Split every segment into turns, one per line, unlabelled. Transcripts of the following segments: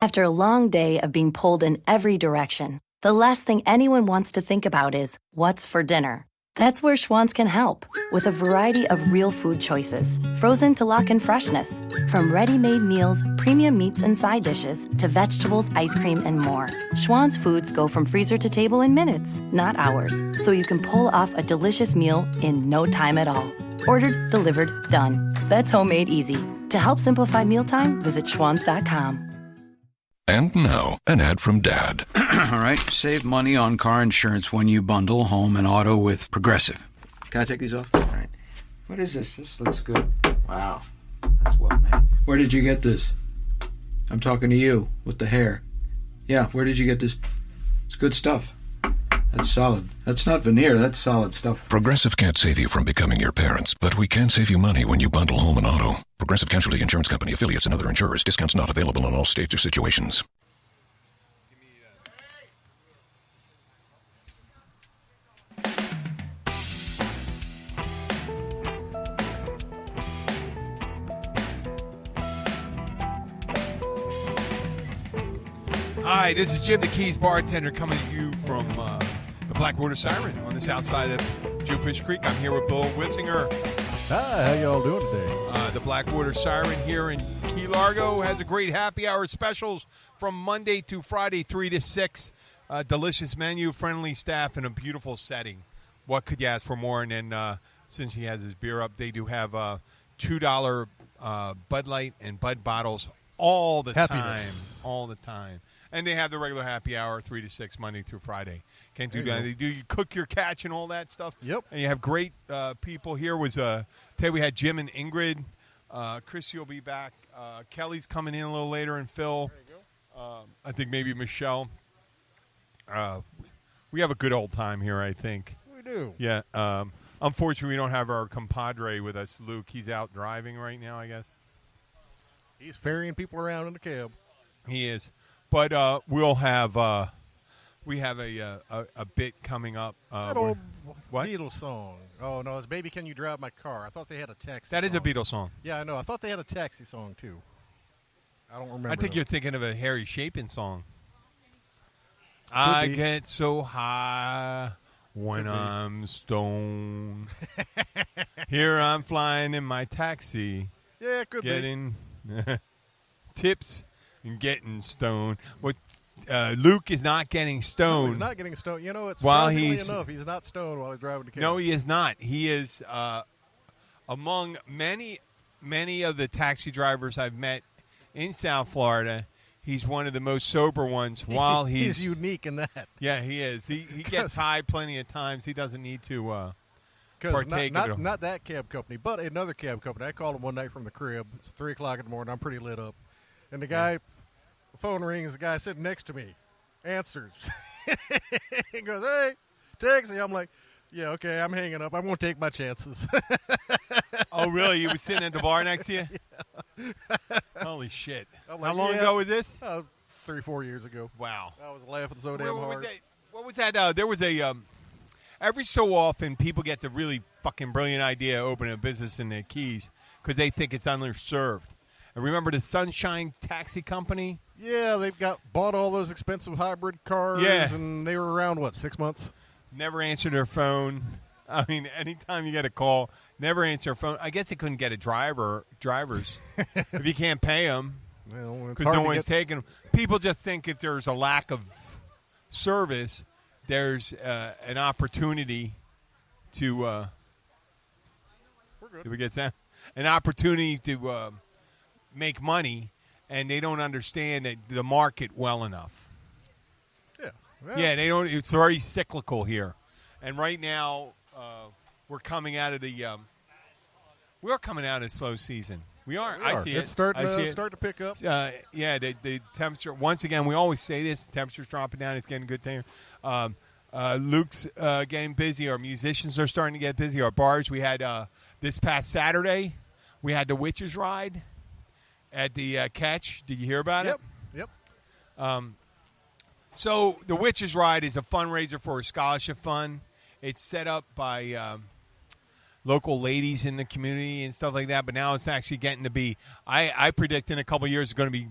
After a long day of being pulled in every direction, the last thing anyone wants to think about is what's for dinner. That's where Schwann's can help, with a variety of real food choices, frozen to lock in freshness. From ready-made meals, premium meats and side dishes, to vegetables, ice cream, and more. Schwann's foods go from freezer to table in minutes, not hours, so you can pull off a delicious meal in no time at all. Ordered, delivered, done. That's homemade easy. To help simplify mealtime, visit schwans.com.
And now, an ad from Dad.
All right, save money on car insurance when you bundle home and auto with Progressive. Can I take these off? All right. What is this? This looks good. Wow. That's well made. Where did you get this? I'm talking to you with the hair. Yeah, where did you get this? It's good stuff. That's solid. That's not veneer. That's solid stuff.
Progressive can't save you from becoming your parents, but we can save you money when you bundle home and auto. Progressive Casualty Insurance Company, affiliates, and other insurers. Discounts not available in all states or situations.
Hi, this is Jim the Keys bartender coming to you from the Blackwater Siren on the south side of Jewfish Creek. I'm here with Bill Wissinger.
Hi, how y'all doing today?
The Blackwater Siren here in Key Largo has a great happy hour specials from Monday to Friday, 3 to 6. Delicious menu, friendly staff, and a beautiful setting. What could you ask for more? And then since he has his beer up, they do have $2 Bud Light and Bud bottles all the time. All the time. And they have the regular happy hour, 3 to 6, Monday through Friday. Can't do that. They do you cook your catch and all that stuff.
Yep.
And you have great people here. Today we had Jim and Ingrid. Chrissy will be back. Kelly's coming in a little later, and Phil.
There you go.
I think maybe Michelle. We have a good old time here, I think.
We do.
Yeah. Unfortunately, we don't have our compadre with us, Luke. He's out driving right now, I guess.
He's ferrying people around in the cab.
He is. But we'll have we have a bit coming up.
That old
what?
Beatles song. Oh, no, it's Baby Can You Drive My Car. I thought they had a taxi
That
song.
is a Beatles song.
Yeah, I know. I thought they had a taxi song, too. I don't remember.
I think you're thinking of a Harry Chapin song. I get so high when I'm stoned. Here I'm flying in my taxi.
Yeah, it could
getting tips and getting stoned. What Luke is not getting stoned.
No, he's not getting stoned. You know, it's
while
surprisingly enough, he's not stoned while he's driving the cab.
No, he is not. He is among many of the taxi drivers I've met in South Florida. He's one of the most sober ones while
he's unique in that.
Yeah, he is. He gets high plenty of times. He doesn't need to partake of it.
Not that cab company, but another cab company. I called him one night from the crib. It's 3 o'clock in the morning. I'm pretty lit up. And the guy, the phone rings. The guy sitting next to me answers. He goes, "Hey, taxi." I'm like, "Yeah, okay, I'm hanging up. I'm going to take my chances."
Oh, really? You were sitting at the bar next to you?
Yeah.
Holy shit.
Like,
how long ago was this?
3-4 years ago.
Wow.
I was laughing so damn hard.
What was that? There was a every so often people get the really fucking brilliant idea of opening a business in the Keys because they think it's underserved. And remember the Sunshine Taxi Company?
Yeah, they've bought all those expensive hybrid cars, and they were around, 6 months?
Never answered their phone. I mean, anytime you get a call, never answer a phone. I guess they couldn't get drivers if you can't pay them because no one's taking them. People just think if there's a lack of service, there's an opportunity to did we get that? An opportunity to make money, and they don't understand the market well enough.
Yeah.
Well, yeah, they don't. It's very cyclical here, and right now we're coming out of slow season. We are. I see
it's
it.
starting to pick up.
Yeah, the temperature. Once again, we always say this: the temperature's dropping down. It's getting good there. Luke's getting busy. Our musicians are starting to get busy. Our bars. We had this past Saturday, we had the Witches Ride at the Catch. Did you hear about it?
Yep.
So the Witches Ride is a fundraiser for a scholarship fund. It's set up by local ladies in the community and stuff like that. But now it's actually getting to be. I predict in a couple of years it's going to be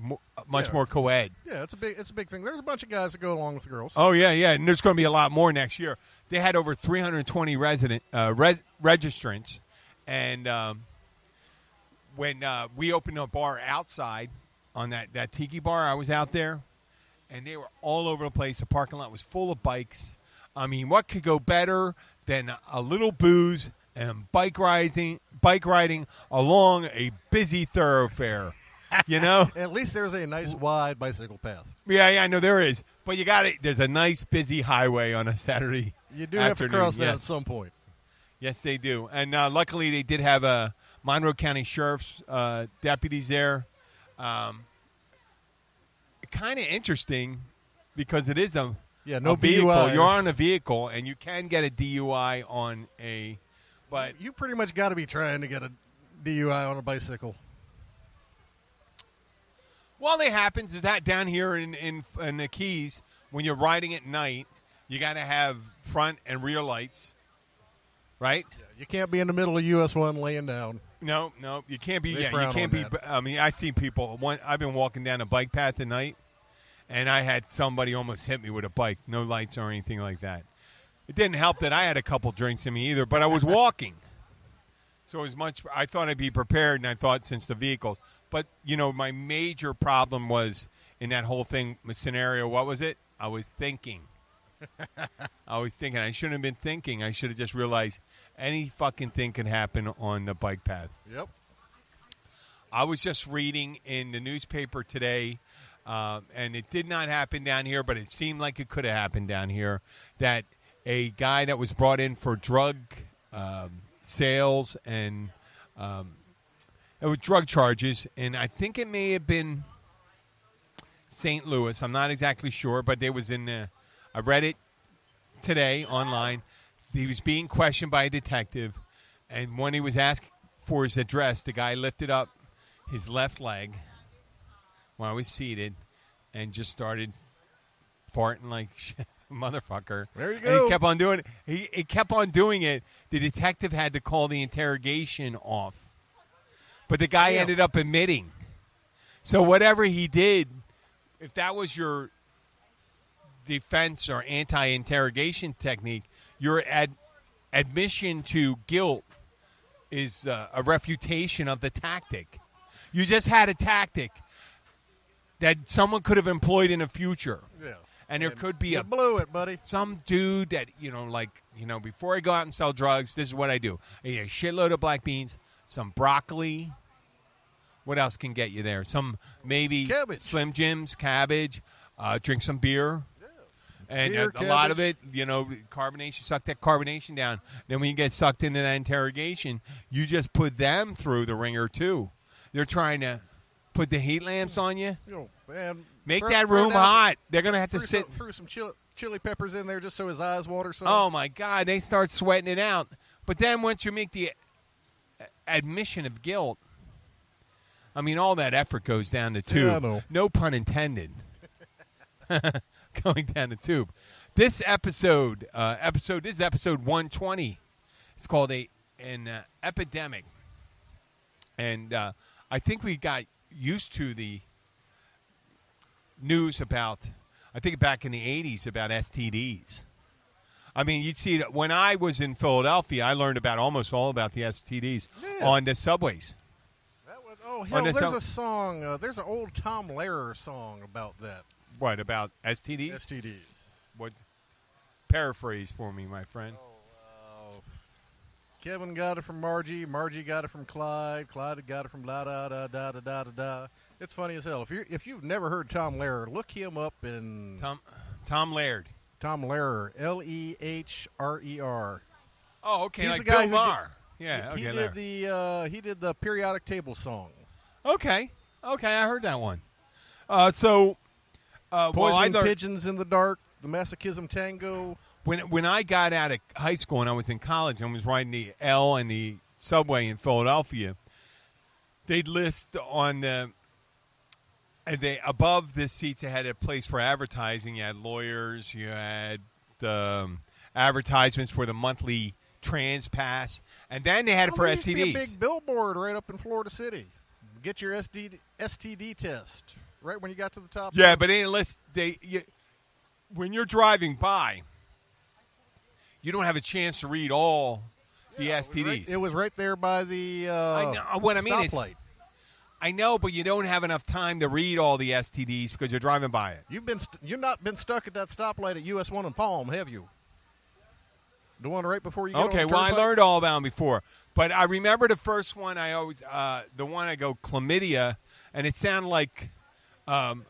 much more co-ed.
Yeah, it's a big thing. There's a bunch of guys that go along with the girls.
Oh yeah, and there's going to be a lot more next year. They had over 320 registrants, and when we opened a bar outside on that tiki bar, I was out there, and they were all over the place. The parking lot was full of bikes. I mean, what could go better than a little booze and bike riding along a busy thoroughfare? You know?
At least there's a nice wide bicycle path.
Yeah, I know there is. But you got it. There's a nice busy highway on a Saturday.
You do have to cross that at some point.
Yes, they do. And luckily, they did have a Monroe County Sheriff's deputies there. Kind of interesting because it is a vehicle.
DUIs.
You're on a vehicle, and you can get a DUI on a. But
you pretty much got to be trying to get a DUI on a bicycle.
Well, it happens is that down here in the Keys, when you're riding at night, you got to have front and rear lights, right?
Yeah, you can't be in the middle of US 1 laying down.
No, you can't be.
They
Yeah,
frown
you can't
on
be.
that.
I mean, I seen people. I've been walking down a bike path at night, and I had somebody almost hit me with a bike. No lights or anything like that. It didn't help that I had a couple drinks in me either, but I was walking. So as much, I thought I'd be prepared, and I thought since the vehicles. But, my major problem was in that whole thing, scenario, what was it? I was thinking. I shouldn't have been thinking. I should have just realized any fucking thing can happen on the bike path.
Yep.
I was just reading in the newspaper today, and it did not happen down here, but it seemed like it could have happened down here, that a guy that was brought in for drug sales and it was drug charges, and I think it may have been St. Louis. I'm not exactly sure, but it was I read it today online. He was being questioned by a detective, and when he was asked for his address, the guy lifted up his left leg while I was seated and just started farting like motherfucker.
There you
And
go.
he kept on doing it. He kept on doing it. The detective had to call the interrogation off. But the guy ended up admitting. So whatever he did, if that was your defense or anti-interrogation technique, your admission to guilt is a refutation of the tactic. You just had a tactic that someone could have employed in the future.
Yeah.
And there could be
you blew it, buddy.
some dude that, before I go out and sell drugs, this is what I do. I eat a shitload of black beans, some broccoli. What else can get you there? Some maybe
Cabbage.
Slim Jims, cabbage, drink some beer. Yeah. And
Beer,
a lot of
cabbage.
it, carbonation, suck that carbonation down. Then when you get sucked into that interrogation, you just put them through the ringer too. They're trying to put the heat lamps on you.
Man,
Make
throw-
that
throw
room
down-
hot. They're going to have to
threw
sit.
threw some chili peppers in there just so his eyes water some.
Oh, my God. They start sweating it out. But then once you make the admission of guilt, I mean, all that effort goes down the tube.
Yeah, I know.
No pun intended. Going down the tube. This episode, this is episode 120. It's called an epidemic. And I think we got used to the news about, I think back in the 80s, about STDs. I mean, you'd see that when I was in Philadelphia, I learned about almost all about the STDs on the subways.
Hell, there's a song. There's an old Tom Lehrer song about that.
What, about STDs?
STDs.
What's paraphrase for me, my friend?
Kevin got it from Margie. Margie got it from Clyde. Clyde got it from da da da da da da da. It's funny as hell. If you've never heard Tom Lehrer, look him up in
Tom Laird.
Tom Lehrer, Lehrer.
Oh, okay,
He's
like
the guy
Bill
who
Maher. Yeah, okay.
He did the periodic table song.
Okay, I heard that one. Poisoning
Pigeons in the Dark, the Masochism Tango.
When I got out of high school and I was in college and was riding the L and the subway in Philadelphia, they'd list on above the seats. They had a place for advertising. You had lawyers. You had advertisements for the monthly Trans Pass, and then they had it for
There used to be
STDs.
a big billboard right up in Florida City. Get your STD test right when you got to the top.
Yeah, but unless when you're driving by, you don't have a chance to read all the STDs.
It was right there by the
I know what I mean is,
stoplight.
I know, but you don't have enough time to read all the STDs because you're driving by it.
You've not been stuck at that stoplight at US 1 in Palm, have you? The one right before you get
Okay,
on the
well, I
turnpike?
learned all about them before. But I remember the first one the one I go chlamydia, and it sounded like,
Clams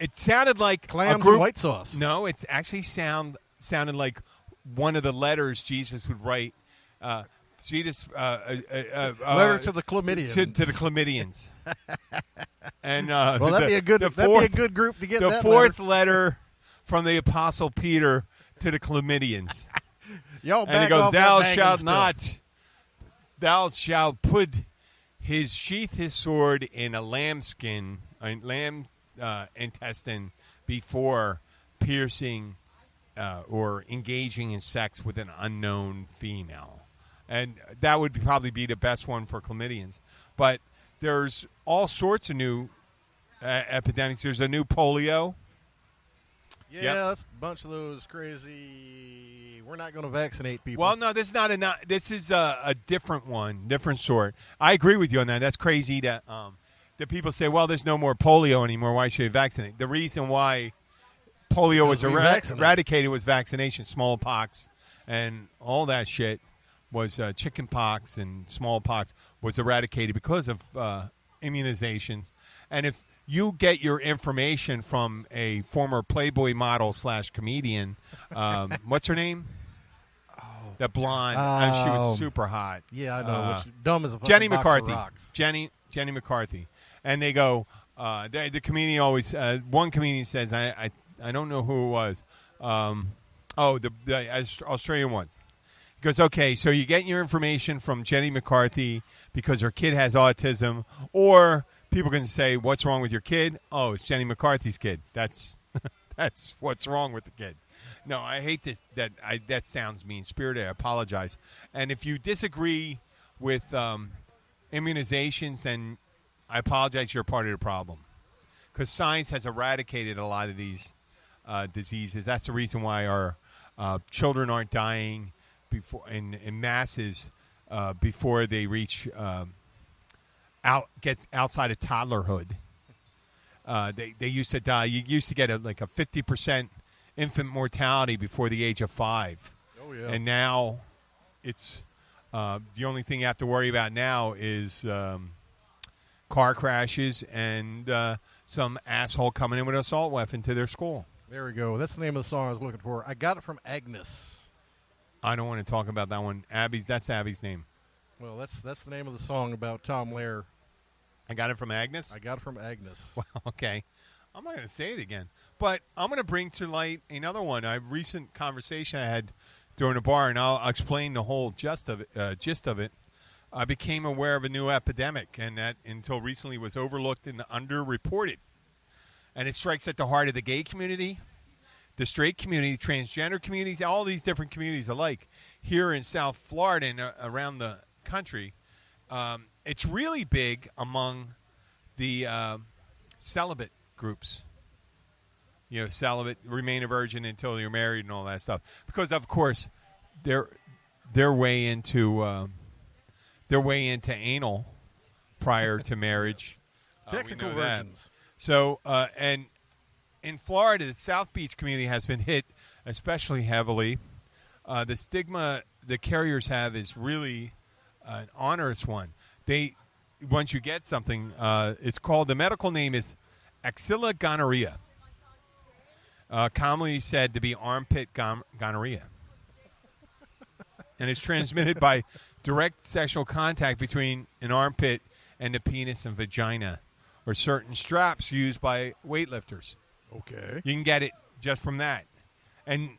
a group,
and white sauce.
No, it actually sounded like one of the letters Jesus would write. Jesus,
letter to the chlamydians.
To the chlamydians. And
well, that'd be a good group to get.
The
that
fourth letter from the Apostle Peter to the chlamydians.
Y'all
And
back
he goes,
off
"Thou
that banging
shalt
stuff."
not. Thou shalt put sheath his sword in a lambskin, intestine before piercing or engaging in sex with an unknown female." And that would probably be the best one for chlamydians. But there's all sorts of new epidemics. There's a new polio.
Yeah,
Yep.
that's a bunch of those crazy. We're not going to vaccinate people.
Well, no, this is not a. This is a different one, different sort. I agree with you on that. That's crazy that people say, "Well, there's no more polio anymore. Why should we vaccinate?" The reason why polio was eradicated was vaccination, smallpox, and all that shit was chicken pox and smallpox was eradicated because of immunizations. And if you get your information from a former Playboy model / comedian, what's her name? That blonde. She was super hot.
yeah, I know. Which dumb as a fucking
Jenny
box of
McCarthy.
rocks.
Jenny McCarthy. And they go, the comedian always, one comedian says, I don't know who it was. The Australian ones. He goes, okay, so you get your information from Jenny McCarthy because her kid has autism, or people can say, what's wrong with your kid? Oh, it's Jenny McCarthy's kid. That's what's wrong with the kid. No, I hate this. That sounds mean-spirited. I apologize. And if you disagree with immunizations, then I apologize. You're part of the problem because science has eradicated a lot of these diseases. That's the reason why our children aren't dying in masses before they reach get outside of toddlerhood. They used to die. You used to get a 50% infant mortality before the age of 5.
Oh yeah.
And now it's the only thing you have to worry about now is car crashes and some asshole coming in with an assault weapon to their school.
There we go. That's the name of the song I was looking for. I got it from Agnes.
I don't want to talk about that one. That's Abby's name.
Well, that's the name of the song about Tom Lehrer.
I got it from Agnes?
I got it from Agnes.
Well, okay. I'm not going to say it again. But I'm going to bring to light another one. A recent conversation I had during a bar, and I'll explain the whole gist of it. I became aware of a new epidemic, and that until recently was overlooked and underreported. And it strikes at the heart of the gay community, the straight community, transgender communities, all these different communities alike here in South Florida and around the country. It's really big among the celibate groups. You know, celibate, remain a virgin until you're married and all that stuff. Because, of course, they're way into anal prior to marriage.
Technical
we know that.
virgins.
So, and in Florida, the South Beach community has been hit especially heavily. The stigma the carriers have is really an onerous one. Once you get something, it's called, the medical name is axilla gonorrhea, commonly said to be armpit gonorrhea. And it's transmitted by direct sexual contact between an armpit and the penis and vagina, or certain straps used by weightlifters.
Okay.
You can get it just from that. And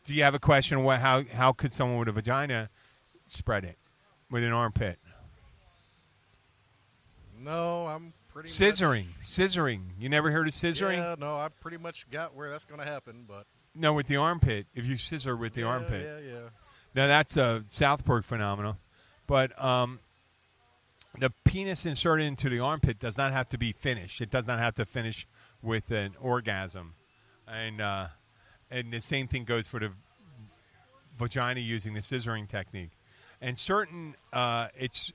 do you have a question? How could someone with a vagina spread it with an armpit?
No, I'm pretty
Scissoring. You never heard of scissoring?
Yeah, no, I pretty much got where that's going to happen, but
No, with the armpit. If you scissor with the armpit.
Yeah.
Now, that's a Southport phenomenon. But the penis inserted into the armpit does not have to be finished. It does not have to finish with an orgasm. And the same thing goes for the vagina using the scissoring technique. And it's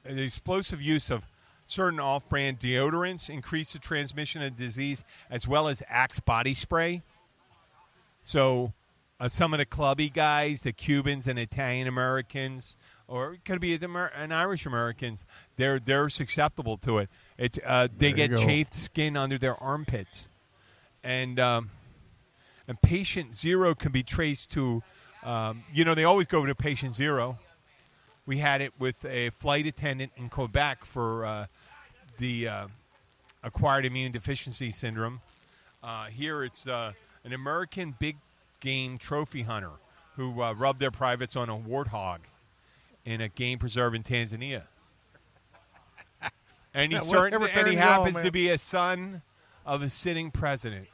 the explosive use of certain off-brand deodorants increase the transmission of disease, as well as Axe body spray. So some of the clubby guys, the Cubans and Italian Americans, or it could be an Irish Americans, they're susceptible to it. They get chafed skin under their armpits, and patient zero can be traced to, they always go to patient zero. We had it with a flight attendant in Quebec for the acquired immune deficiency syndrome. Here it's an American big game trophy hunter who rubbed their privates on a warthog in a game preserve in Tanzania. And he happens to be a son of a sitting president.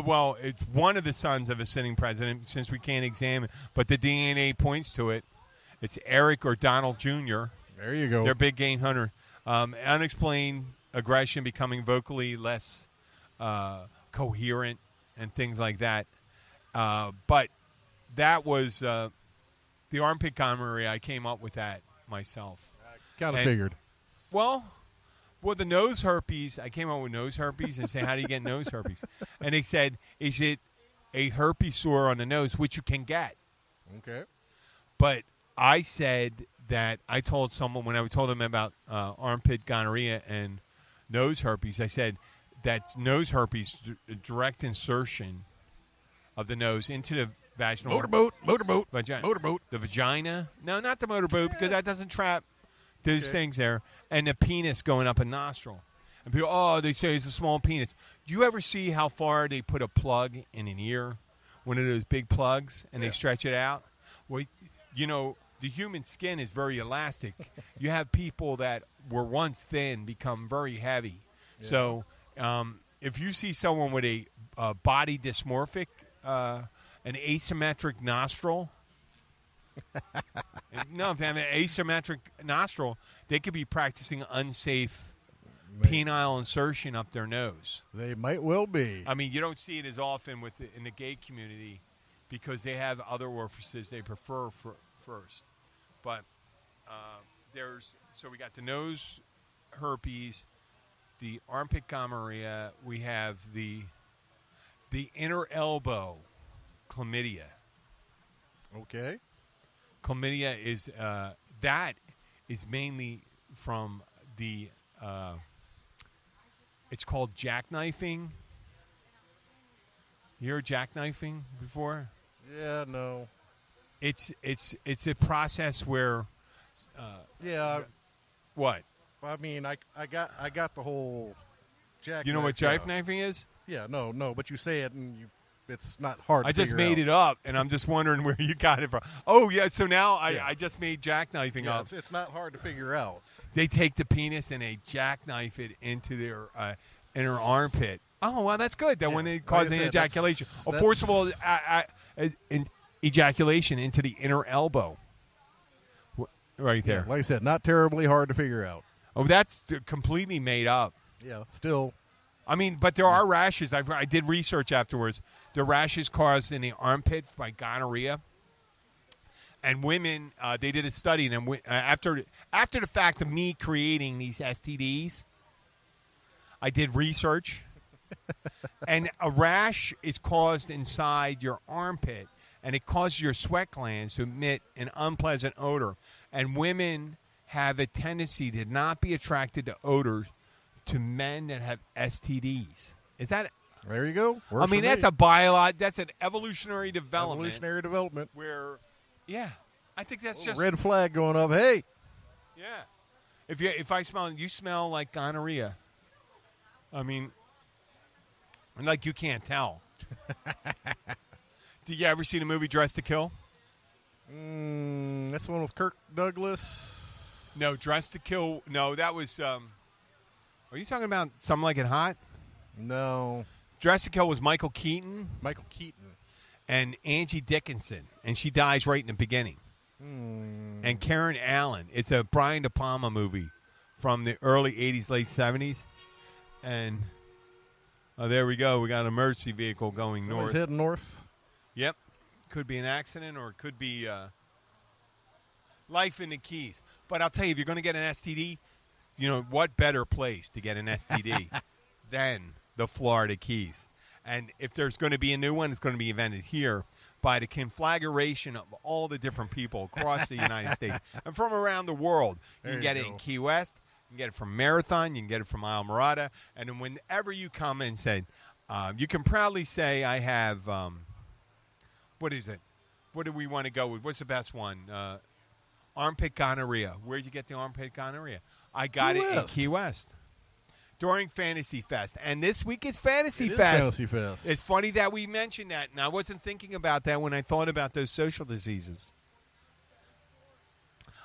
Well, it's one of the sons of a sitting president, since we can't examine, but the DNA points to it. It's Eric or Donald Jr.
There you go.
They're big game hunter. Unexplained aggression, becoming vocally less coherent, and things like that. But that was the armpit gonorrhea. I came up with that myself.
Kind of figured.
Well, the nose herpes, I came up with nose herpes and said, how do you get nose herpes? And they said, is it a herpes sore on the nose, which you can get?
Okay.
But I said that I told someone, when I told them about armpit gonorrhea and nose herpes, I said that's nose herpes, direct insertion of the nose into the vaginal
motorboat,
vagina.
motorboat.
The vagina. No, not the motorboat, because that doesn't trap those things there. And the penis going up a nostril. And people, they say it's a small penis. Do you ever see how far they put a plug in an ear? One of those big plugs, and they stretch it out? Well, the human skin is very elastic. You have people that were once thin become very heavy. Yeah. So if you see someone with a body dysmorphic, an asymmetric nostril, if they have an asymmetric nostril, they could be practicing unsafe penile insertion up their nose.
They might well be.
I mean, you don't see it as often in the gay community because they have other orifices they prefer first. But so we got the nose herpes, the armpit gonorrhea, we have the inner elbow chlamydia.
Okay.
Chlamydia is that is mainly from the it's called jackknifing. You heard jackknifing before?
Yeah, no.
It's a process where what?
I mean, I got the whole jackknife.
You know what jackknifing is?
Yeah, no, but you say it and it's not hard to
I just
figure
made
out.
it up, and I'm just wondering where you got it from. Oh, yeah, so now I just made jackknifing up.
It's not hard to figure out.
They take the penis and they jackknife it into their inner armpit. Oh, well, that's good. That when they cause an ejaculation. Forcible ejaculation into the inner elbow. Right there.
Like I said, not terribly hard to figure out.
Oh, that's completely made up.
Yeah, still.
I mean, but there are rashes. I did research afterwards. The rashes caused in the armpit by gonorrhea. And women, they did a study, and after the fact of me creating these STDs, I did research. And a rash is caused inside your armpit, and it causes your sweat glands to emit an unpleasant odor. And women have a tendency to not be attracted to odors to men that have STDs. Is that?
There you go.
Works that's that's an evolutionary development. Where, I think that's just
red flag going up. Hey.
Yeah. If I smell, you smell like gonorrhea. I mean, like you can't tell. Did you ever see the movie Dressed to Kill?
That's the one with Kirk Douglas.
No, Dressed to Kill. No, that was. Are you talking about Something Like It Hot?
No.
Jessica was Michael Keaton
Michael Keaton.
and Angie Dickinson, and she dies right in the beginning. And Karen Allen. It's a Brian De Palma movie from the early 80s, late 70s. And there we go. We got an emergency vehicle going
Someone's
north.
heading north.
Yep. Could be an accident or it could be life in the Keys. But I'll tell you, if you're going to get an STD, you know, what better place to get an STD than the Florida Keys? And if there's going to be a new one, it's going to be invented here by the conflagration of all the different people across the United States and from around the world. You can get it in Key West. You can get it from Marathon. You can get it from Islamorada. And then whenever you come and say, you can proudly say, I have, what is it? What do we want to go with? What's the best one? Armpit gonorrhea. Where'd you get the armpit gonorrhea? I got it in Key West during Fantasy Fest. And this week is Fantasy Fest.
Fantasy Fest.
It's funny that we mentioned that, and I wasn't thinking about that when I thought about those social diseases.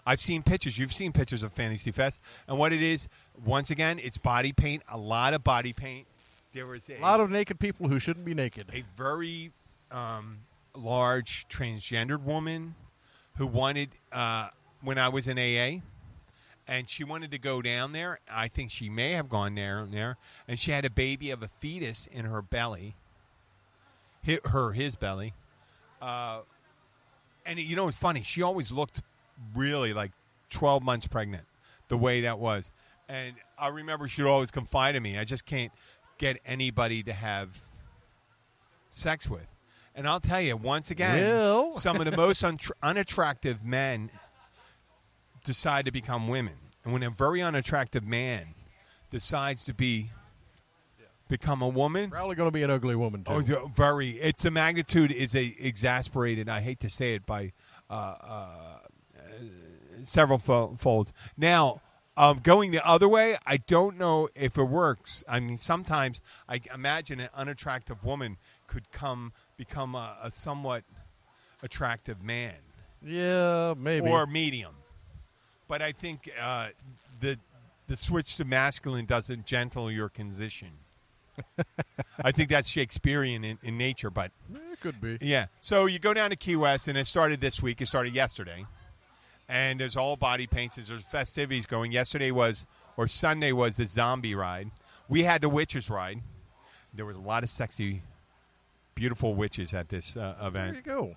I've seen pictures. You've seen pictures of Fantasy Fest. And what it is, once again, it's body paint, a lot of body paint. There was
A lot of naked people who shouldn't be naked.
a very large transgendered woman who wanted, when I was in AA, and she wanted to go down there. I think she may have gone there, and she had a baby of a fetus in her belly, his belly. And you know, it's funny. She always looked really like 12 months pregnant, the way that was. And I remember she'd always confide in me. I just can't get anybody to have sex with. And I'll tell you, once again, some of the most unattractive men decide to become women. And when a very unattractive man decides to become a woman,
Probably going to be an ugly woman, too.
it's the magnitude is exasperated, I hate to say it, by several folds. Now, going the other way, I don't know if it works. I mean, sometimes I imagine an unattractive woman could become a somewhat attractive man.
Yeah, maybe.
Or medium. But I think the switch to masculine doesn't gentle your condition. I think that's Shakespearean in nature, but
It could be.
yeah. So you go down to Key West, and it started this week. It started yesterday, and there's all body paints. There's festivities going. Sunday was the zombie ride. We had the witches ride. There was a lot of sexy, beautiful witches at this event.
There you go.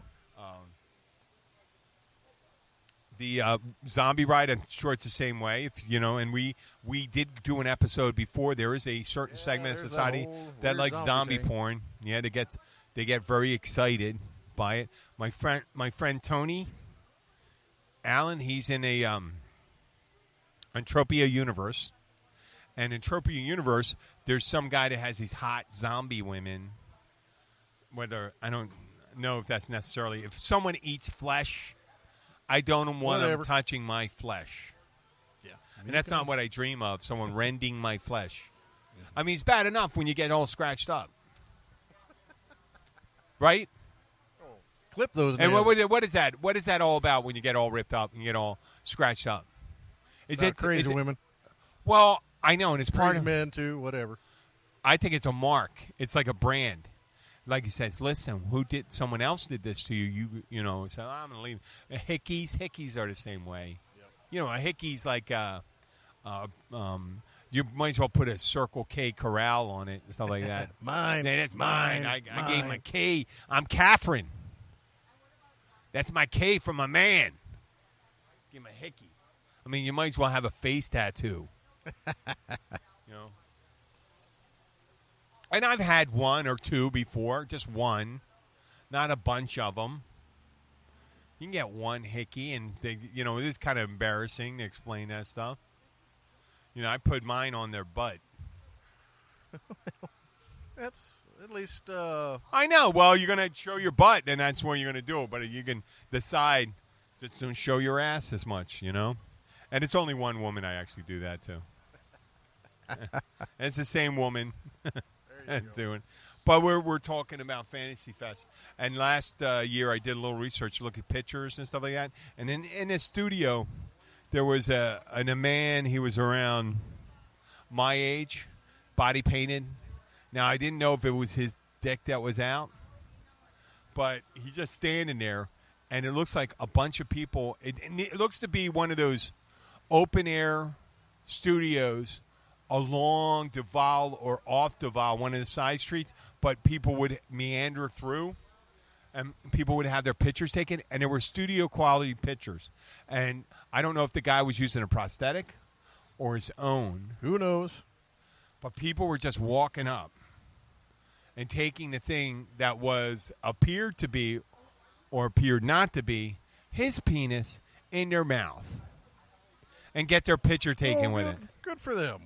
The zombie ride, I'm sure it's the same way. And we did do an episode before. There is a certain segment of society that likes zombie porn. Yeah, they get very excited by it. My friend Tony Allen, he's in a Entropia universe, and in Entropia universe, there's some guy that has these hot zombie women. Whether I don't know if that's necessarily if someone eats flesh. I don't want them touching my flesh.
Yeah.
And that's not what I dream of, someone rending my flesh. I mean, it's bad enough when you get all scratched up. Right?
Clip those
And
nails.
what is that? What is that all about when you get all ripped up and you get all scratched up? Is
About
it
crazy women?
Well, I know, and it's part
Crazy
of
men, too, whatever.
I think it's a mark. It's like a brand. Like he says, listen, someone else did this to you. You know, so I'm going to leave. Hickeys are the same way. Yep. You know, a hickey's like, you might as well put a Circle K Corral on it and stuff like that.
Mine.
Say, that's mine. I gave him
mine.
a K. I'm Catherine. That's my K from my man. Give him a hickey. I mean, you might as well have a face tattoo. You know? And I've had one or two before, just one, not a bunch of them. You can get one hickey, and it is kind of embarrassing to explain that stuff. You know, I put mine on their butt.
That's at least.
I know. Well, you're going to show your butt, and that's where you're going to do it. But you can decide just don't show your ass as much, you know. And it's only one woman I actually do that to. And it's the same woman. Doing, but we're talking about Fantasy Fest, and last year I did a little research, look at pictures and stuff like that. And in the studio, there was a man. He was around my age, body painted, Now, I didn't know if it was his dick that was out, but he's just standing there, and it looks like a bunch of people. It looks to be one of those open-air studios along Duval or off Duval, one of the side streets, but people would meander through, and people would have their pictures taken, and there were studio-quality pictures. And I don't know if the guy was using a prosthetic or his own.
Who knows?
But people were just walking up and taking the thing that appeared to be or appeared not to be his penis in their mouth and get their picture taken with it.
Good for them.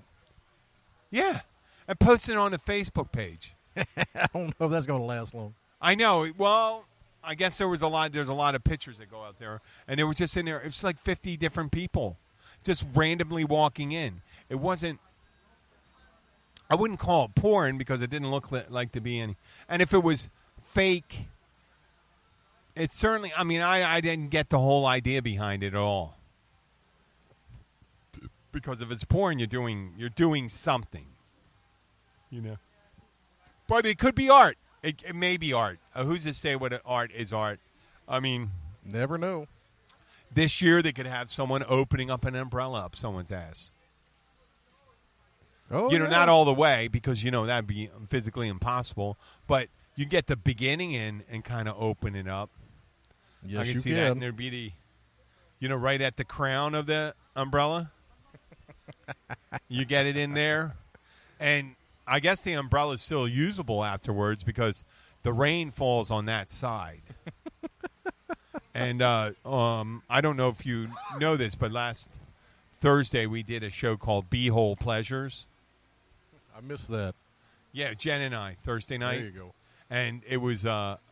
Yeah, and posting it on the Facebook page.
I don't know if that's going to last long.
I know. Well, I guess there's a lot of pictures that go out there, and it was just in there. It was like 50 different people just randomly walking in. It wasn't. I wouldn't call it porn because it didn't look like to be any. And if it was fake, it's certainly. I mean, I didn't get the whole idea behind it at all. Because if it's porn, you're doing something, you know. But it could be art. It may be art. Who's to say what art is art? I mean,
never know.
This year they could have someone opening up an umbrella up someone's ass.
Oh,
you know, not all the way because that'd be physically impossible. But you get the beginning in and kind of open it up.
Yes,
I can
you
see that, and there'd be the, right at the crown of the umbrella. You get it in there, and I guess the umbrella is still usable afterwards because the rain falls on that side. And I don't know if you know this, but last Thursday we did a show called Beehole Pleasures.
I missed that.
Yeah, Jen and I, Thursday night.
There you go.
And it was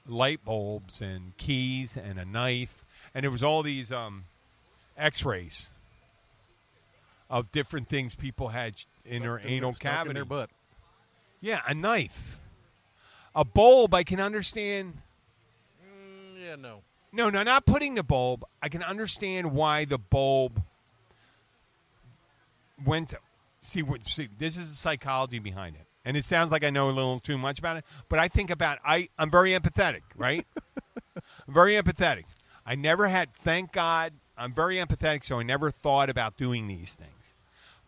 light bulbs and keys and a knife, and it was all these X-rays of different things people had in their anal cavity.
In their butt.
Yeah, a knife. A bulb, I can understand.
Yeah, no.
No, not putting the bulb. I can understand why the bulb went. See, this is the psychology behind it. And it sounds like I know a little too much about it, but I think about I'm very empathetic, right? I'm very empathetic. I never had, thank God, I'm very empathetic, so I never thought about doing these things.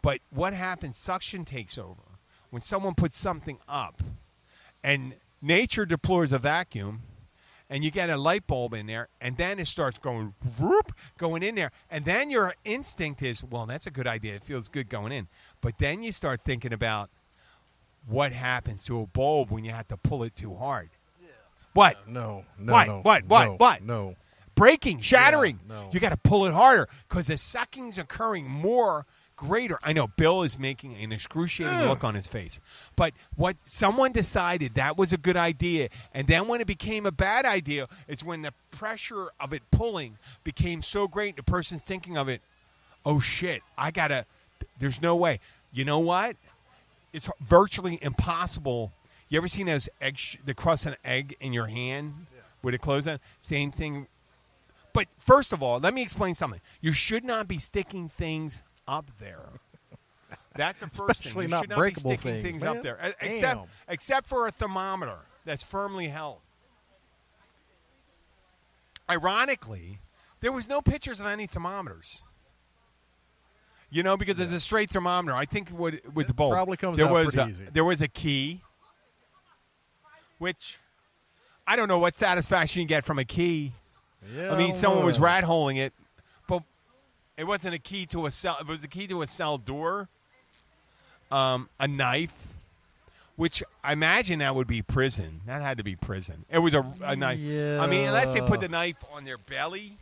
But what happens, suction takes over. When someone puts something up, and nature deploys a vacuum, and you get a light bulb in there, and then it starts going in there, and then your instinct is, well, that's a good idea. It feels good going in. But then you start thinking about what happens to a bulb when you have to pull it too hard. Yeah. What?
No.
What?
No.
Breaking, shattering.
Yeah, no.
You got to pull it harder because the sucking's occurring more greater. I know Bill is making an excruciating look on his face. But what someone decided that was a good idea, and then when it became a bad idea, it's when the pressure of it pulling became so great, the person's thinking of it, oh shit, there's no way. You know what? It's virtually impossible. You ever seen those the crust of an egg in your hand with it closed on? Same thing. But first of all, let me explain something. You should not be sticking things up there. That's the first
Especially
thing. You
not
should not
breakable
be sticking things up there. Except for a thermometer that's firmly held. Ironically, there was no pictures of any thermometers. Because it's a straight thermometer. I think with the bulb,
probably comes out pretty easy.
There was a key, which I don't know what satisfaction you get from a key.
Yeah,
I mean, someone was rat holing it, but it wasn't a key to a cell. It was a key to a cell door, a knife, which I imagine that would be prison. That had to be prison. It was a knife.
Yeah.
I mean, unless they put the knife on their belly.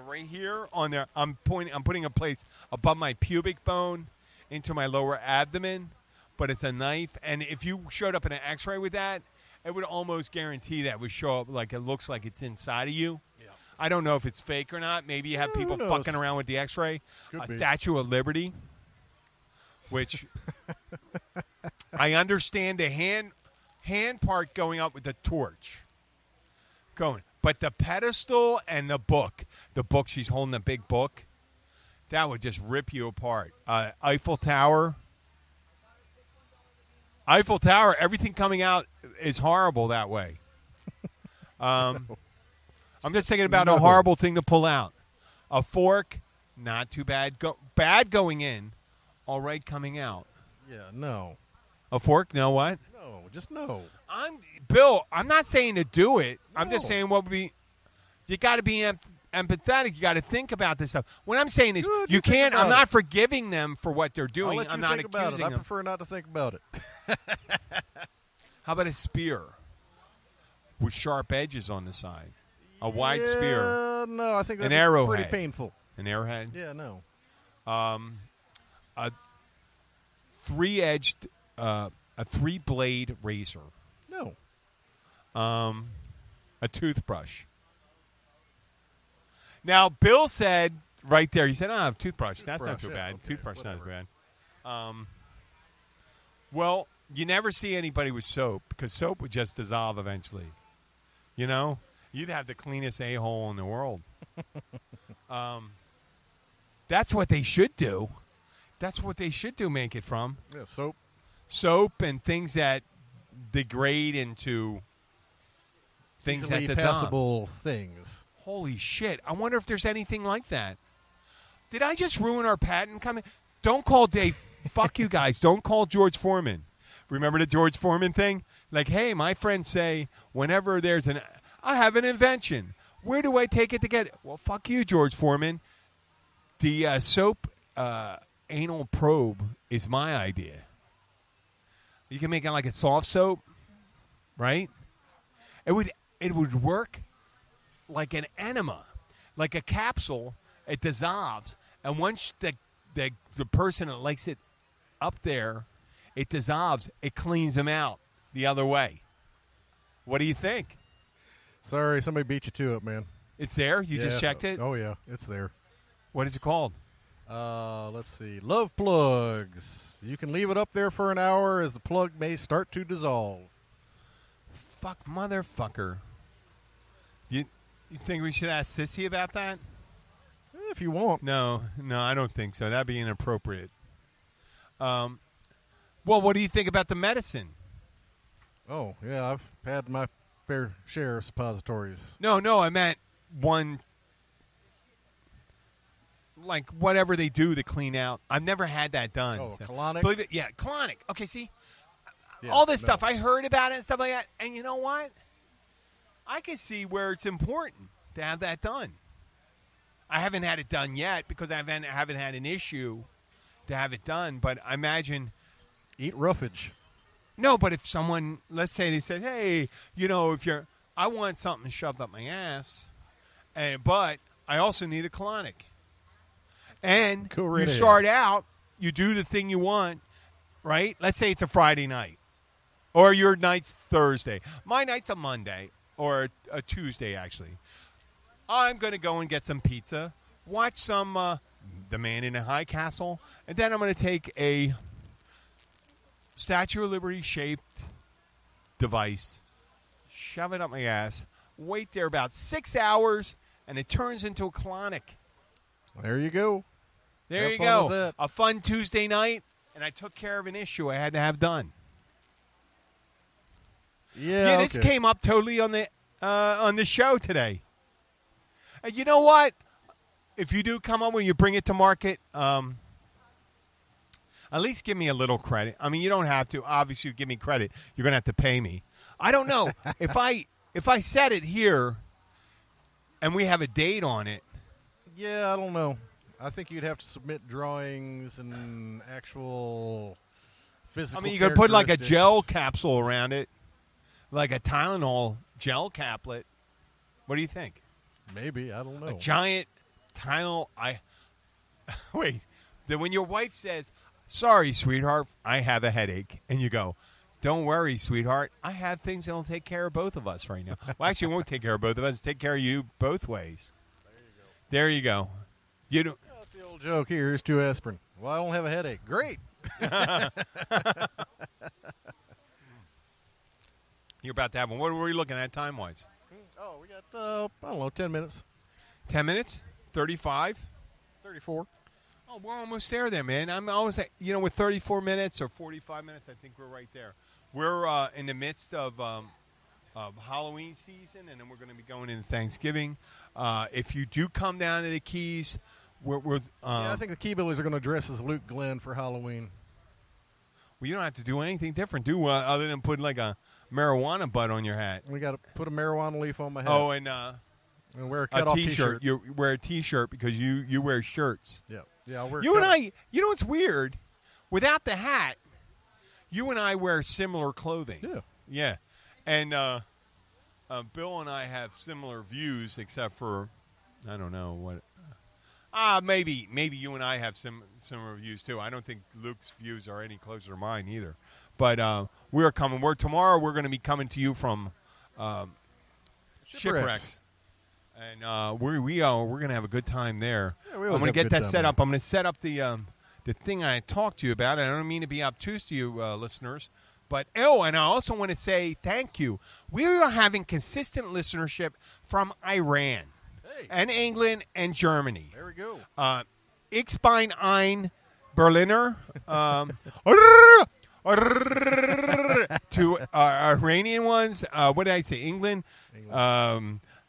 Right here on there, I'm putting a place above my pubic bone into my lower abdomen, but it's a knife. And if you showed up in an X-ray with that, it would almost guarantee that would show up like it looks like it's inside of you. Yeah. I don't know if it's fake or not. Maybe you have people fucking around with the X-ray. Statue of Liberty, which I understand the hand part going up with the torch. But the pedestal and the book, she's holding the big book, that would just rip you apart. Eiffel Tower, Eiffel Tower, everything coming out is horrible that way. I'm just thinking about a horrible thing to pull out. A fork, not too bad. Bad going in, all right coming out.
Yeah, no.
A fork, no what?
No, just no.
Bill, I'm not saying to do it. I'm just
No.
saying what would be. You got to be empathetic. You got to think about this stuff. What I'm saying is,
Good,
you
just think
can't.
about
I'm not
it.
forgiving them for what they're doing.
I'll let you
I'm not
think about it.
accusing
I
them.
prefer not to think about it.
How about a spear with sharp edges on the side? A wide spear,
No, I think
An
that's
arrowhead.
pretty painful.
an arrowhead,
Yeah, no.
a three-edged, a three-blade razor,
No.
a toothbrush. Now, Bill said right there, he said, toothbrush. That's not
Toothbrush,
too
yeah,
bad.
okay,
Toothbrush not
whatever.
as bad. Well, you never see anybody with soap because soap would just dissolve eventually. You know? You'd have the cleanest a-hole in the world. That's what they should do. That's what they should do, make it from.
Yeah, soap.
Soap and things that degrade into things
Easily
that dissolve.
passable things.
Holy shit. I wonder if there's anything like that. Did I just ruin our patent coming? Don't call Dave. Fuck you guys. Don't call George Foreman. Remember the George Foreman thing? Like, hey, my friends say whenever there's I have an invention. Where do I take it to get it? Well, fuck you, George Foreman. The soap anal probe is my idea. You can make it like a soft soap, right? It would work like an enema, like a capsule. It dissolves, and once the person that likes it up there, it dissolves. It cleans them out the other way. What do you think?
Sorry, somebody beat you to it, man.
It's there. You just checked it.
Oh, yeah, it's there.
What is it called?
Let's see. Love plugs. You can leave it up there for an hour as the plug may start to dissolve.
Fuck, motherfucker. You think we should ask Sissy about that?
If you want.
No, I don't think so. That'd be inappropriate. Well, what do you think about the medicine?
Oh, yeah, I've had my fair share of suppositories.
No, I meant one, like whatever they do to clean out. I've never had that done.
Oh, colonic?
Believe it? Yeah, colonic. Okay, see?
Yeah,
All this
no.
stuff, I heard about it and stuff like that. And you know what? I can see where it's important to have that done. I haven't had it done yet because I haven't had an issue to have it done. But I imagine...
Eat roughage.
No, but if someone, let's say they said, hey, I want something shoved up my ass, but I also need a colonic. And
Go right
you
ahead.
start out, you do the thing you want, right? Let's say it's a Friday night, or your night's Thursday. My night's a Monday, or a Tuesday, actually. I'm going to go and get some pizza, watch some The Man in the High Castle, and then I'm going to take a Statue of Liberty shaped device, shove it up my ass, wait there about 6 hours, and it turns into a colonic.
There you go.
There
Have
you
fun
go.
with that.
A fun Tuesday night, and I took care of an issue I had to have done.
Yeah,
This
okay.
came up totally on the show today. And you know what? If you do come on when you bring it to market, at least give me a little credit. I mean, you don't have to. Obviously, you give me credit. You're going to have to pay me. I don't know. If I set it here and we have a date on it.
Yeah, I don't know. I think you'd have to submit drawings and actual physical
I mean, you could put like a
characteristics.
gel capsule around it, like a Tylenol gel caplet. What do you think?
Maybe. I don't know.
A giant Tylenol. Wait. Then when your wife says, sorry, sweetheart, I have a headache. And you go, don't worry, sweetheart. I have things that'll take care of both of us right now. Well, actually, it won't take care of both of us. Take care of you both ways. There you go. You don't.
That's the old joke here. Here's 2 aspirin. Well, I don't have a headache. Great.
You're about to have one. What were we looking at time-wise?
Oh, we got, I don't know, 10 minutes.
10 minutes? 35?
34.
Oh, we're almost there, man. I'm always, with 34 minutes or 45 minutes, I think we're right there. We're in the midst of Halloween season, and then we're going to be going into Thanksgiving. If you do come down to the Keys,
I think the Keybillies are going to dress as Luke Glenn for Halloween.
Well, you don't have to do anything different, other than put like a marijuana butt on your hat.
We got to put a marijuana leaf on my hat.
Oh, and
wear a cut-off
T-shirt. You wear a T-shirt because you wear shirts.
Yeah. I'll wear.
You and I. You know what's weird? Without the hat, you and I wear similar clothing.
Yeah.
Yeah, and Bill and I have similar views, except for I don't know what. Maybe you and I have similar views too. I don't think Luke's views are any closer to mine either. But we're coming. Tomorrow we're going to be coming to you from Shipwrecks. And we're going to have a good time there.
Yeah,
I'm going to get that set up. I'm going to set up the thing I talked to you about. I don't mean to be obtuse to you, listeners. But, and I also want to say thank you. We are having consistent listenership from Iran and England and Germany.
There we go.
Ich bin ein Berliner. To Iranian ones, what did I say? England.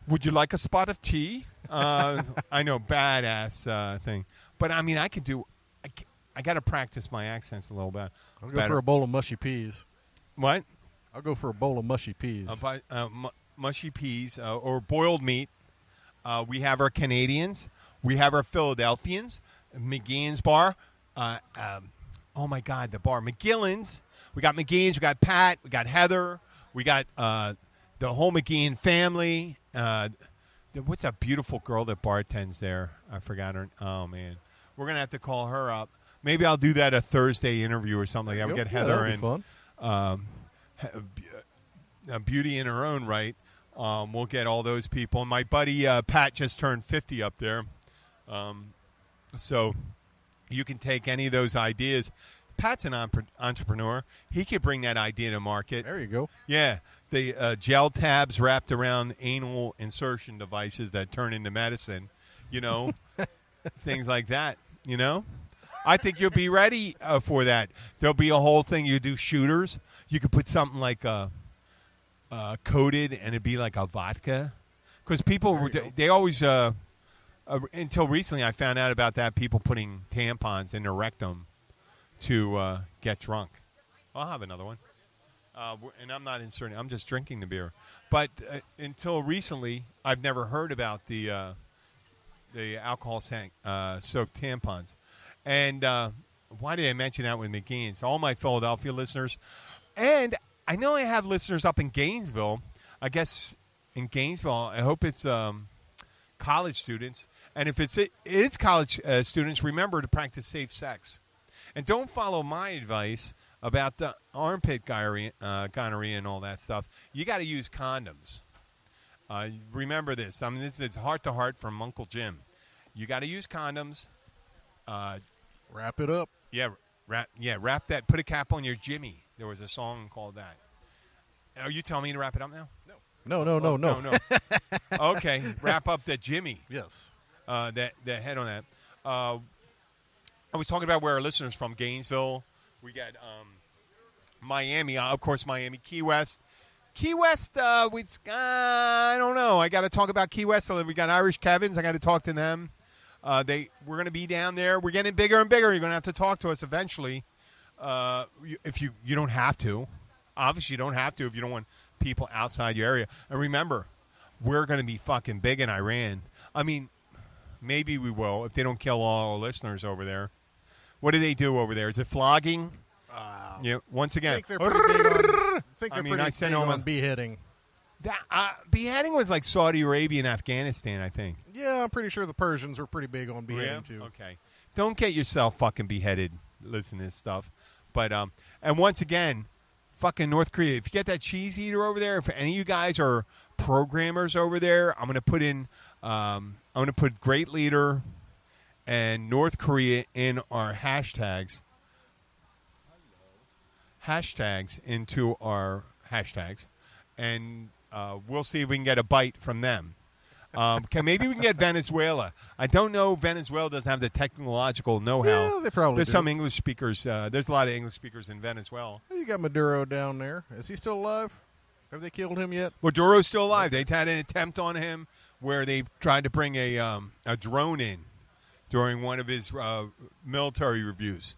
Would you like a spot of tea? I know, badass thing. But, I mean, I could do – I got to practice my accents a little bit.
I'll go for a bowl of mushy peas.
What?
I'll go for a bowl of mushy peas.
Mushy peas or boiled meat. We have our Canadians. We have our Philadelphians. McGeehan's Bar. Oh, my God, the bar. McGillen's. We got McGeehan's. We got Pat. We got Heather. We got the whole McGeehan family. What's that beautiful girl that bartends there? I forgot her. Oh, man. We're going to have to call her up. Maybe I'll do that a Thursday interview or something like that. We'll get Heather in.
Fun.
A beauty in her own right. We'll get all those people. My buddy Pat just turned 50 up there. So you can take any of those ideas. Pat's an entrepreneur. He could bring that idea to market.
There you go.
Yeah. The gel tabs wrapped around anal insertion devices that turn into medicine, things like that, I think you'll be ready for that. There'll be a whole thing. You do shooters. You could put something like coated, and it'd be like a vodka. Because people, they always, until recently I found out about that, people putting tampons in their rectum to get drunk. I'll have another one. And I'm not inserting. I'm just drinking the beer. But until recently, I've never heard about the alcohol-soaked tampons. And why did I mention that with McGeehan's? All my Philadelphia listeners. And I know I have listeners up in Gainesville. I guess in Gainesville, I hope it's college students. And if it's college students, remember to practice safe sex. And don't follow my advice about the armpit gonorrhea and all that stuff. You got to use condoms. Remember this. I mean, it's heart-to-heart from Uncle Jim. You got to use condoms.
Wrap it up.
Yeah, wrap that. Put a cap on your Jimmy. There was a song called that. Are you telling me to wrap it up now?
No.
Okay, wrap up that Jimmy.
Yes.
That head on that. I was talking about where our listeners from. Gainesville. We got Miami, of course, Miami, Key West. Key West, I don't know. I got to talk about Key West. We got Irish Kevins. I got to talk to them. We're going to be down there. We're getting bigger and bigger. You're going to have to talk to us eventually. If you don't have to. Obviously, you don't have to if you don't want people outside your area. And remember, we're going to be fucking big in Iran. I mean, maybe we will if they don't kill all our listeners over there. What do they do over there? Is it flogging? Yeah. Once again,
I think they're pretty big on
on
beheading.
Beheading was like Saudi Arabia and Afghanistan, I think.
Yeah, I'm pretty sure the Persians were pretty big on beheading too.
Okay. Don't get yourself fucking beheaded. Listen to this stuff. But and once again, fucking North Korea. If you get that cheese eater over there, if any of you guys are programmers over there, I'm gonna put in. I'm gonna put Great Leader and North Korea in our hashtags into our hashtags, and we'll see if we can get a bite from them. Okay, maybe we can get Venezuela. I don't know. Venezuela doesn't have the technological know-how.
Yeah, they probably
There's
do.
some English speakers. There's a lot of English speakers in Venezuela.
You got Maduro down there. Is he still alive? Have they killed him yet?
Maduro's still alive. They've had an attempt on him where they tried to bring a drone in during one of his military reviews.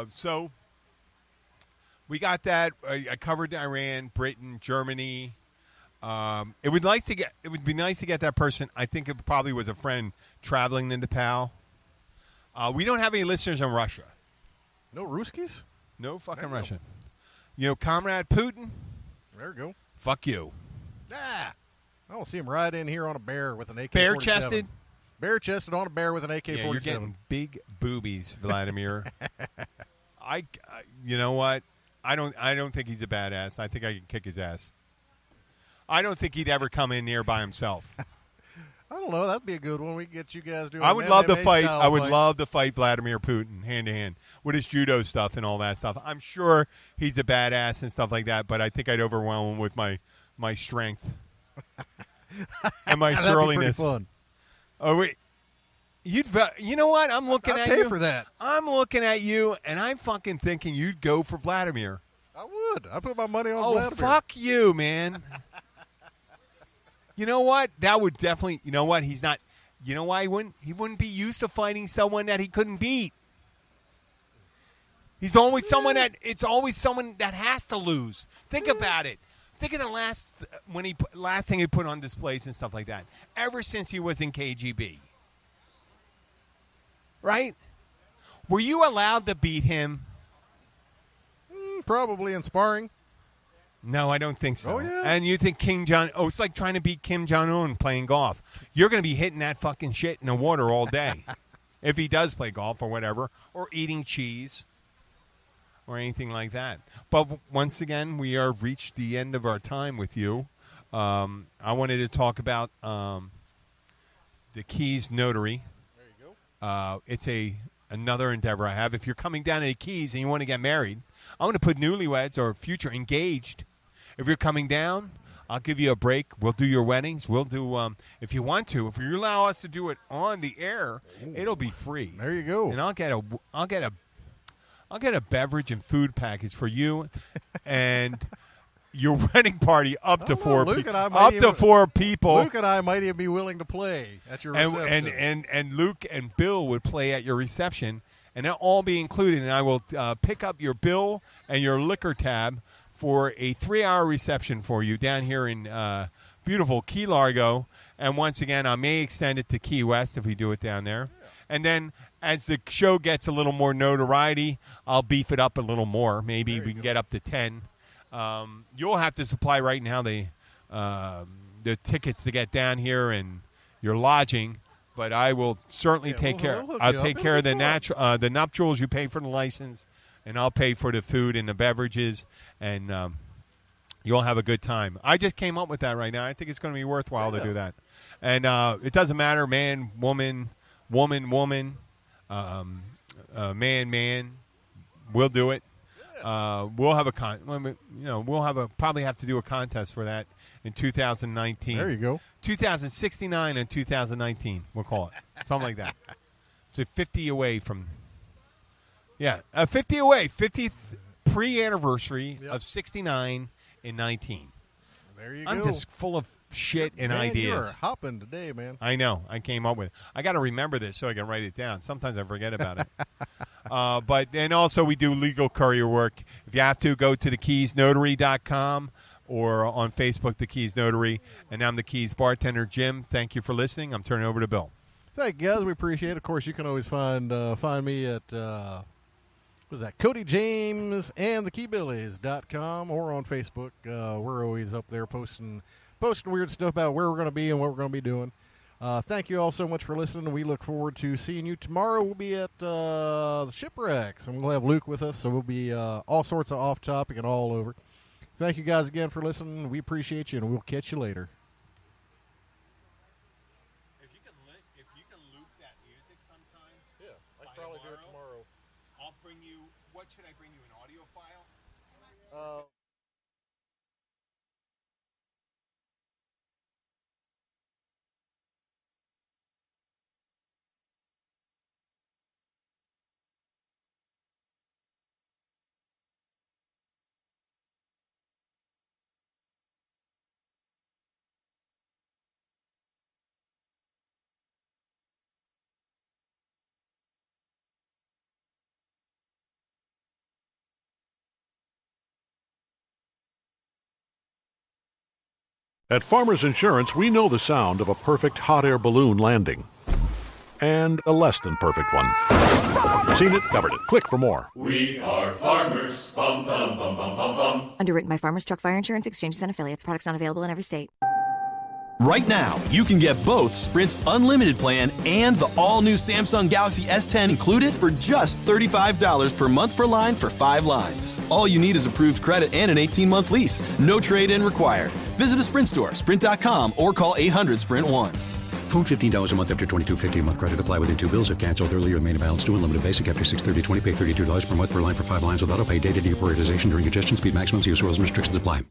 So we got that. I covered Iran, Britain, Germany. It would be nice to get that person. I think it probably was a friend traveling into PAL. We don't have any listeners in Russia.
No Ruskies?
No fucking
Damn.
Russian. Comrade Putin.
There we go.
Fuck you.
Ah, I don't see him ride in here on a bear with an AK-47.
Bare-chested.
Bare-chested on a bear with an AK-47.
Yeah, you're getting big boobies, Vladimir. You know what? I don't think he's a badass. I think I can kick his ass. I don't think he'd ever come in here by himself.
I don't know. That'd be a good one. We can get you guys doing.
I would love to
MMA
fight.
style
I would
fight.
love to fight Vladimir Putin hand to hand with his judo stuff and all that stuff. I'm sure he's a badass and stuff like that, but I think I'd overwhelm him with my strength and my
That'd be pretty
surliness.
fun.
Oh wait, you know what? I'm looking
I'd
at
pay
you
for that.
I'm looking at you, and I'm fucking thinking you'd go for Vladimir.
I would. I put my money on
Oh,
Vladimir.
fuck you, man. You know what? That would definitely. You know what? He's not. You know why he wouldn't? He wouldn't be used to fighting someone that he couldn't beat. He's always someone that. It's always someone that has to lose. Think about it. Think of the last thing he put on displays and stuff like that. Ever since he was in KGB, right? Were you allowed to beat him?
Probably in sparring.
No, I don't think so.
Oh, yeah.
And you think King John... Oh, it's like trying to beat Kim Jong-un playing golf. You're going to be hitting that fucking shit in the water all day. If he does play golf or whatever. Or eating cheese. Or anything like that. But once again, we are reached the end of our time with you. I wanted to talk about the Keys Notary.
There you go.
It's another endeavor I have. If you're coming down to the Keys and you want to get married, I want to put newlyweds or future engaged. If you're coming down, I'll give you a break. We'll do your weddings. We'll do, if you want to, if you allow us to do it on the air, it'll be free.
There you go.
And I'll get a beverage and food package for you and your wedding party up to four people.
Luke and I might even be willing to play at your reception.
And Luke and Bill would play at your reception, and they'll all be included. And I will pick up your bill and your liquor tab for a 3-hour reception for you down here in beautiful Key Largo. And once again, I may extend it to Key West if we do it down there. Yeah. And then as the show gets a little more notoriety, I'll beef it up a little more. Maybe we can get up to 10. You'll have to supply right now the tickets to get down here and your lodging, but I will certainly take care. I'll take care of the nuptials. You pay for the license, and I'll pay for the food and the beverages, and you'll have a good time. I just came up with that right now. I think it's going to be worthwhile to do that, and it doesn't matter, man, woman, man. We'll do it. We'll have probably have to do a contest for that in 2019.
There you go.
2069 and 2019. We'll call it something like that. So 50 away from. Yeah, 50 away. 50th pre-anniversary of 69 and 19.
There you go.
I'm just full of shit and ideas.
You're hopping today, man.
I know. I came up with it. I got to remember this so I can write it down. Sometimes I forget about it. And also we do legal courier work. If you have to, go to thekeysnotary.com or on Facebook, The Keys Notary. And I'm the Keys bartender, Jim. Thank you for listening. I'm turning over to Bill.
Thank you, guys. We appreciate it. Of course, you can always find me at what's that? Cody James and thekeybillies.com or on Facebook. We're always up there posting weird stuff about where we're going to be and what we're going to be doing. Thank you all so much for listening. We look forward to seeing you tomorrow. We'll be at the Shipwrecks, and we'll have Luke with us, so we'll be all sorts of off-topic and all over. Thank you guys again for listening. We appreciate you, and we'll catch you later.
If you can loop that music sometime.
Yeah, I can probably do it tomorrow.
I'll bring you. What should I bring you? An audio file?
At Farmers Insurance, we know the sound of a perfect hot air balloon landing. And a less than perfect one. Seen it, covered it. Click for more.
We are farmers. Bum, bum, bum, bum, bum, bum.
Underwritten by Farmers Truck Fire Insurance Exchanges and Affiliates. Products not available in every state.
Right now, you can get both Sprint's unlimited plan and the all-new Samsung Galaxy S10 included for just $35 per month per line for 5 lines. All you need is approved credit and an 18-month lease. No trade-in required. Visit a Sprint store, sprint.com, or call 800-SPRINT-1.
Phone $15 a month after $22.50 a month. Credit apply within 2 bills. If canceled earlier, remain balance due. Unlimited basic after 6/30/20. Pay $32 per month per line for 5 lines without auto pay. Data deprioritization during congestion. Speed maximums. Use rules and restrictions apply.